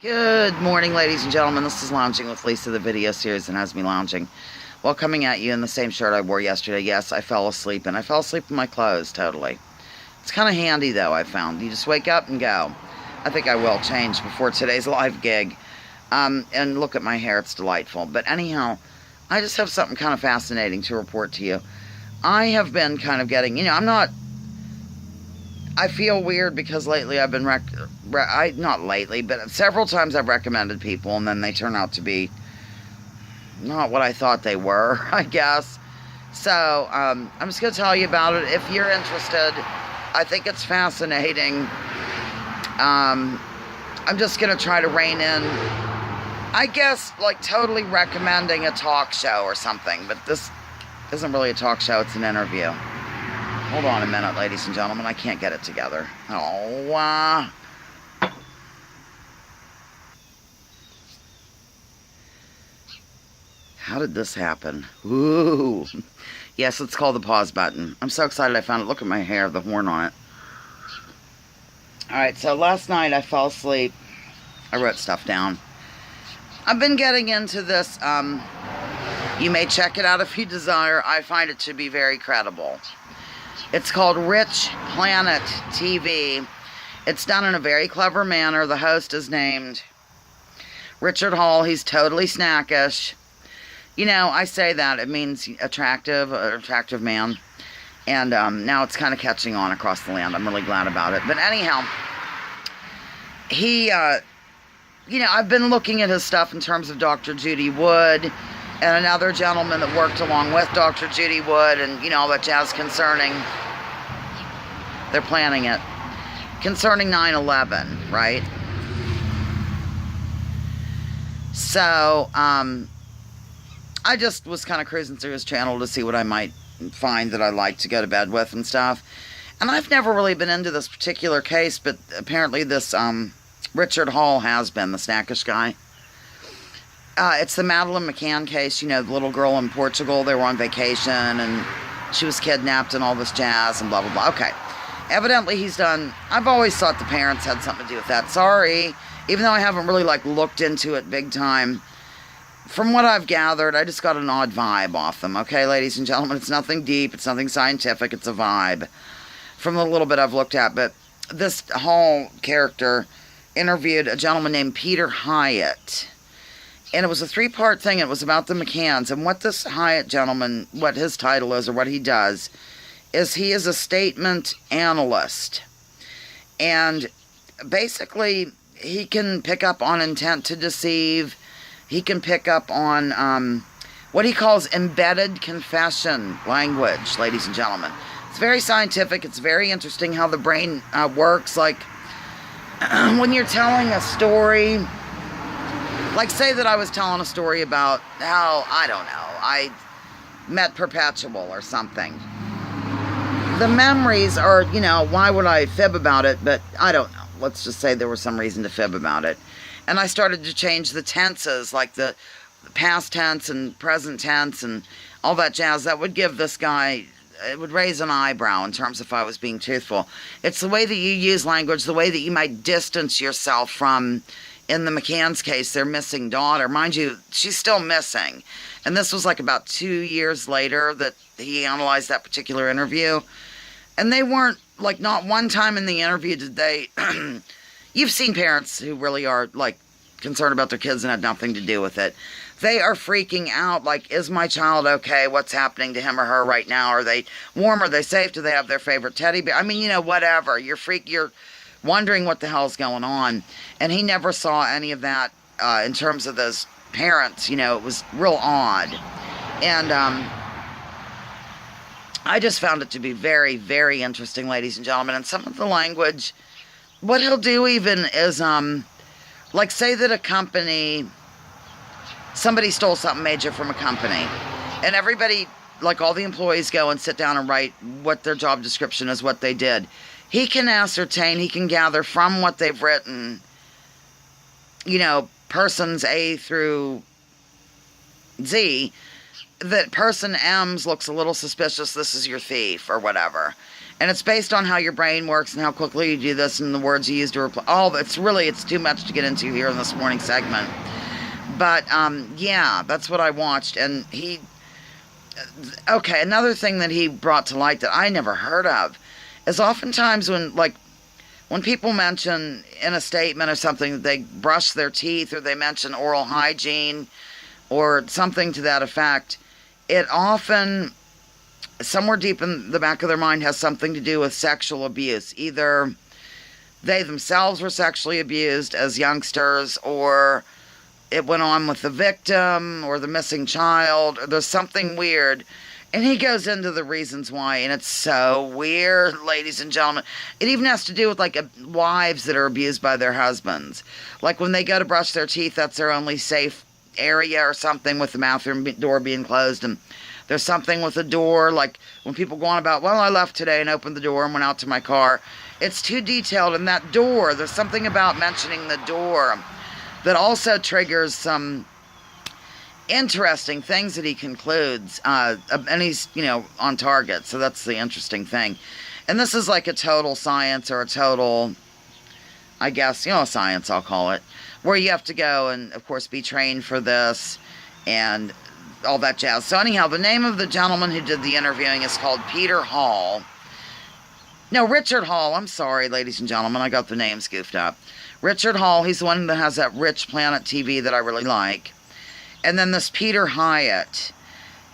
Good morning, ladies and gentlemen. This is Lounging with Lisa, the video series that has me lounging. Well, coming at you in the same shirt I wore yesterday. Yes, I fell asleep, and I fell asleep in my clothes, totally. It's kind of handy, though, I found. You just wake up and go. I think I will change before today's live gig. And look at my hair. It's delightful. But anyhow, I just have something kind of fascinating to report to you. I have been kind of getting, I feel weird because lately I've been not lately, but several times I've recommended people and then they turn out to be not what I thought they were, I guess. So, I'm just going to tell you about it. If you're interested, I think it's fascinating. I'm just going to try to rein in, I guess, like totally recommending a talk show or something, but this isn't really a talk show, it's an interview. Hold on a minute, ladies and gentlemen. I can't get it together. Oh, how did this happen? Ooh. Yes, it's called the pause button. I'm so excited I found it. Look at my hair, the horn on it. Alright, so last night I fell asleep. I wrote stuff down. I've been getting into this. You may check it out if you desire. I find it to be very credible. It's called Rich Planet TV. It's done in a very clever manner. The host is named Richard Hall. He's totally snackish. You know, I say that. It means attractive, an attractive man. And now it's kind of catching on across the land. I'm really glad about it. But anyhow, he, I've been looking at his stuff in terms of Dr. Judy Wood and another gentleman that worked along with Dr. Judy Wood and, all that jazz concerning, they're planning it, concerning 9/11, right? So, I just was kind of cruising through his channel to see what I might find that I like to go to bed with and stuff. And I've never really been into this particular case, but apparently this, Richard Hall has been, the snackish guy. It's the Madeleine McCann case, the little girl in Portugal. They were on vacation and she was kidnapped and all this jazz and blah, blah, blah. Okay. Evidently he's done, I've always thought the parents had something to do with that. Sorry. Even though I haven't really, looked into it big time. From what I've gathered, I just got an odd vibe off them. Okay, ladies and gentlemen, it's nothing deep. It's nothing scientific. It's a vibe. From the little bit I've looked at. But this Hall character interviewed a gentleman named Peter Hyatt. And it was a 3-part thing. It was about the McCanns. And what this Hyatt gentleman, what his title is or what he does, is he is a statement analyst. And basically, he can pick up on intent to deceive. He can pick up on what he calls embedded confession language, ladies and gentlemen. It's very scientific. It's very interesting how the brain works. Like, when you're telling a story, like say that I was telling a story about how, I don't know, I met Perpetual or something. The memories are, why would I fib about it? But I don't know. Let's just say there was some reason to fib about it. And I started to change the tenses, like the past tense and present tense and all that jazz. That would give this guy, it would raise an eyebrow in terms of if I was being truthful. It's the way that you use language, the way that you might distance yourself from, in the McCann's case, their missing daughter. Mind you, she's still missing. And this was about 2 years later that he analyzed that particular interview. And they weren't, not one time in the interview did they... You've seen parents who really are, concerned about their kids and had nothing to do with it. They are freaking out, is my child okay? What's happening to him or her right now? Are they warm? Are they safe? Do they have their favorite teddy bear? I mean, whatever. You're wondering what the hell's going on. And he never saw any of that in terms of those parents. It was real odd. And I just found it to be very, very interesting, ladies and gentlemen. And some of the language... What he'll do even is, say that a company, somebody stole something major from a company, and everybody, all the employees go and sit down and write what their job description is, what they did. He can ascertain, he can gather from what they've written, persons A through Z, that person M's looks a little suspicious, this is your thief, or whatever. And it's based on how your brain works and how quickly you do this and the words you use to reply. It's too much to get into here in this morning segment. But, yeah, that's what I watched. And okay, another thing that he brought to light that I never heard of is oftentimes when people mention in a statement or something that they brush their teeth or they mention oral hygiene or something to that effect, it often, somewhere deep in the back of their mind, has something to do with sexual abuse. Either they themselves were sexually abused as youngsters, or it went on with the victim or the missing child, or there's something weird. And he goes into the reasons why, and it's so weird, ladies and gentlemen. It even has to do with, wives that are abused by their husbands. Like, when they go to brush their teeth, that's their only safe area or something, with the bathroom door being closed. And there's something with the door, like when people go on about, well, I left today and opened the door and went out to my car. It's too detailed in that door. There's something about mentioning the door that also triggers some interesting things that he concludes, and he's, on target, so that's the interesting thing. And this is like a total science, or a total, I guess, science, I'll call it, where you have to go and, of course, be trained for this, and all that jazz. So anyhow, the name of the gentleman who did the interviewing is called Peter Hall. No, Richard Hall, I'm sorry, ladies and gentlemen, I got the names goofed up. Richard Hall, he's the one that has that Rich Planet TV that I really like. And then this Peter Hyatt.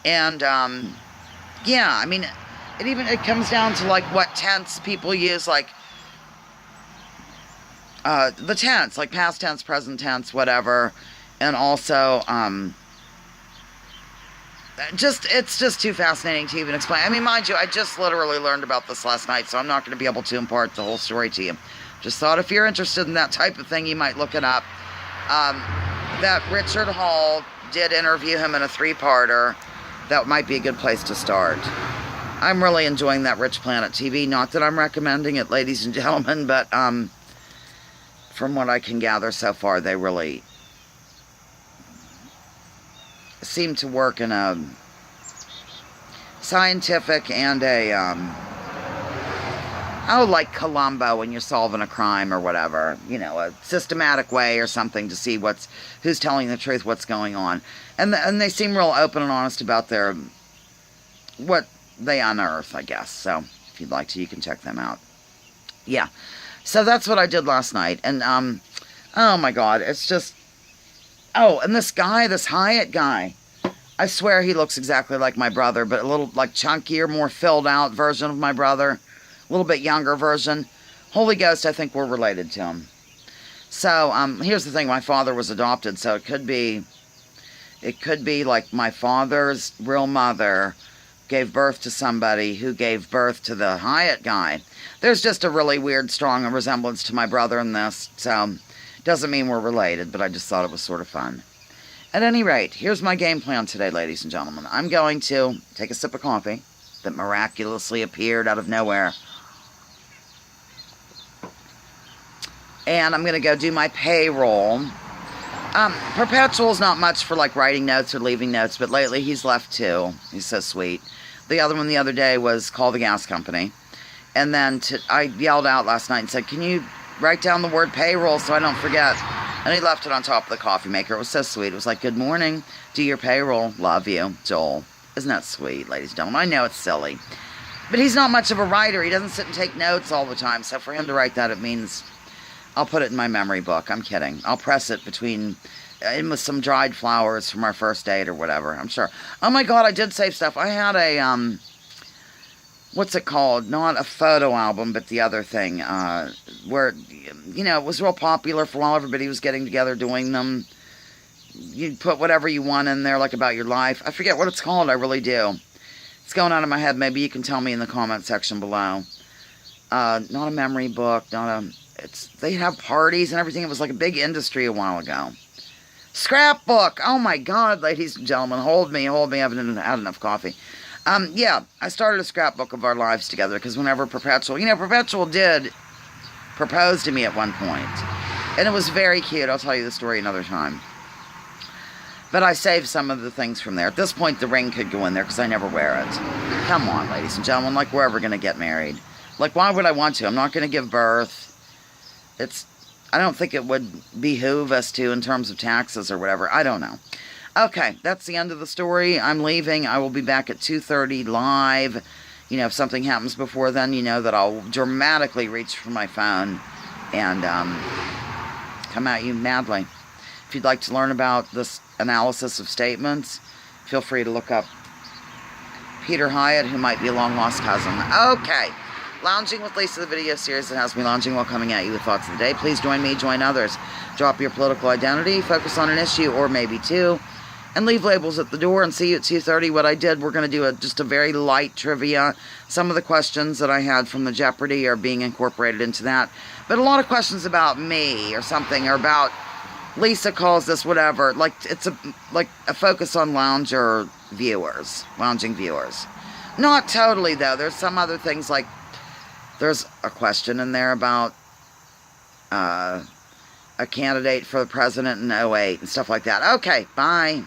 And, yeah, I mean, it comes down to, what tense people use, the tense, like past tense, present tense, whatever. And also, it's just too fascinating to even explain. I mean, mind you, I just literally learned about this last night, so I'm not going to be able to impart the whole story to you. Just thought if you're interested in that type of thing, you might look it up. That Richard Hall did interview him in a 3-parter. That might be a good place to start. I'm really enjoying that Rich Planet TV. Not that I'm recommending it, ladies and gentlemen, but from what I can gather so far, they really seem to work in a scientific and like Columbo when you're solving a crime or whatever, a systematic way or something to see who's telling the truth, what's going on. And they seem real open and honest about what they unearth, I guess. So if you'd like to, you can check them out. Yeah. So that's what I did last night. And, oh my God, it's just, and this Hyatt guy, I swear he looks exactly like my brother, but a little, chunkier, more filled out version of my brother. A little bit younger version. Holy Ghost, I think we're related to him. So, here's the thing. My father was adopted, so it could be like my father's real mother gave birth to somebody who gave birth to the Hyatt guy. There's just a really weird, strong resemblance to my brother in this, so doesn't mean we're related, but I just thought it was sort of fun. At any rate, here's my game plan today, ladies and gentlemen. I'm going to take a sip of coffee that miraculously appeared out of nowhere. And I'm going to go do my payroll. Perpetual's not much for writing notes or leaving notes, but lately he's left 2. He's so sweet. The other one the other day was call the gas company. And then I yelled out last night and said, can you write down the word payroll so I don't forget? And he left it on top of the coffee maker. It was so sweet. It was like, good morning, do your payroll. Love you, Joel. Isn't that sweet, ladies and gentlemen? I know it's silly. But he's not much of a writer. He doesn't sit and take notes all the time. So for him to write that, it means I'll put it in my memory book. I'm kidding. I'll press it in with some dried flowers from our first date or whatever. I'm sure. Oh my God, I did save stuff. I had a, what's it called? Not a photo album, but the other thing, where, it was real popular for a while. Everybody was getting together doing them. You put whatever you want in there, about your life. I forget what it's called. I really do. It's going out of my head. Maybe you can tell me in the comment section below. Not a memory book, they have parties and everything. It was like a big industry a while ago. Scrapbook. Oh my God, ladies and gentlemen, hold me. I haven't had enough coffee. Yeah, I started a scrapbook of our lives together because whenever Perpetual did propose to me at one point, and it was very cute. I'll tell you the story another time. But I saved some of the things from there. At this point, the ring could go in there because I never wear it. Come on, ladies and gentlemen, we're ever going to get married. Like, why would I want to? I'm not going to give birth. I don't think it would behoove us to in terms of taxes or whatever. I don't know. Okay, that's the end of the story. I'm leaving. I will be back at 2:30 live. You know, if something happens before then, you know that I'll dramatically reach for my phone and come at you madly. If you'd like to learn about this analysis of statements, feel free to look up Peter Hyatt, who might be a long-lost cousin. Okay. Lounging with Lisa, the video series that has me lounging while coming at you with thoughts of the day. Please join me, join others. Drop your political identity, focus on an issue or maybe two, and leave labels at the door, and see you at 2:30. What I did, we're going to do just a very light trivia. Some of the questions that I had from the Jeopardy are being incorporated into that. But a lot of questions about me or something, or about Lisa calls this whatever. Like, it's a focus on lounging viewers. Not totally, though. There's some other things, like there's a question in there about a candidate for the president in '08 and stuff like that. Okay, bye.